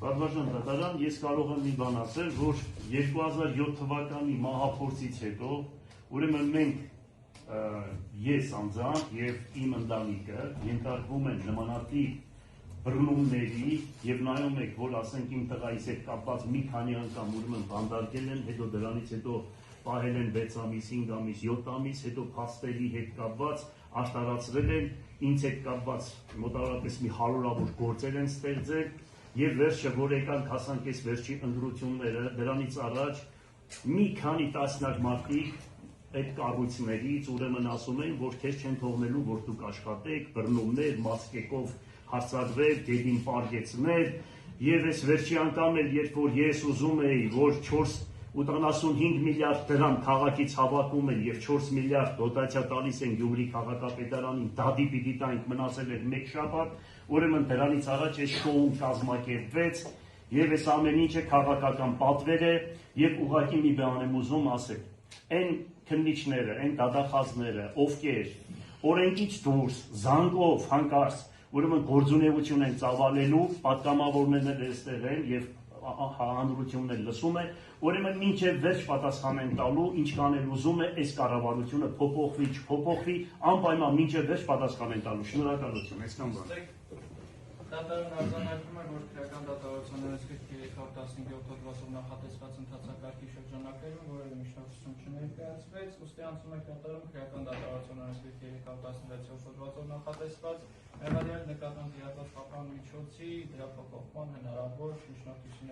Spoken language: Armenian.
Պատվարժան դատարան, ես կարող եմ մի բան ասել, որ 2007 թվականի մահափորձից հետո, ուրեմն մենք ես անձամբ եւ իմ ընտանիքը ենթարկվում են նմանատիպ բռնումների եւ նայում եք, որ ասենք իմ տղայիս հետ կապված մի քանի անգամ ուրեմն բանդարկել են, հետո դրանից հետո պահել են 6 ամիս, 5 ամիս, 7 ամիս, հետո փաստերի հետ կապված աշտարացրել են, ինձ հետ կապված մոտավորապես մի 100-ավոր գործեր են ստեղծել եւ վերջը, որ եկանք հասանք այս վերջի ընտրությունները, դրանից առաջ մի քանի տասնյակ մարդիկ այդ կառույցներից ուրեմն ասում են, որ քեզ չեն թողնելու, որ դուք աշխատեք, բռնումներ, մասկեկով հարցադրել, գետին պարգեցնել, եւ այս վերջի անգամ էլ, երբ որ ես ուզում էի, որ 4.85 միլիարդ դրամ քաղաքից հավաքում են եւ 4 միլիարդ դոտացիա տալիս են Գյումրի քաղաքապետարանին, դադի պիտի տանք, մնացել էր մեկ շաբաթ, ուրեմն դրանից առաջ այս շոուն կազմակերպվեց եւ այս ամեն ինչը քաղաքական պատվեր է եւ ուղղակի մի բան եմ ուզում ասել, այն քննիչները, այն դատախազները, ովքեր օրենքից դուրս, զանգով, հանկարծ ուրեմն գործունեություն են ծավալելու, պատգամավորներն էլ այստեղ են եւ հանրությունն էլ լսում է, ուրեմն մինչև վերջ պատասխան են տալու, ինչ կանել ուզում է, այս կառավարությունը փոփոխվի, չփոփոխվի, անպայման մինչև վերջ պատասխան են տալու։ Շնորհակալություն, այսքան բան։ Դատարան արձանագրում է, որ քրեական դատավարության օրենսգրքի 317 հոդվածով նախատեսված ընթացակարգի շրջանակներում որևէ միջնակցություն չներկայացվեց, ուստի անցում է կատարում քրեական դատավարության օրենսգրքի 316 հոդվածով նախատեսված մեղադրանք նկատմամբ դիապազապան միջոցի դրա փոփոխման հնարավոր միջնակցությունների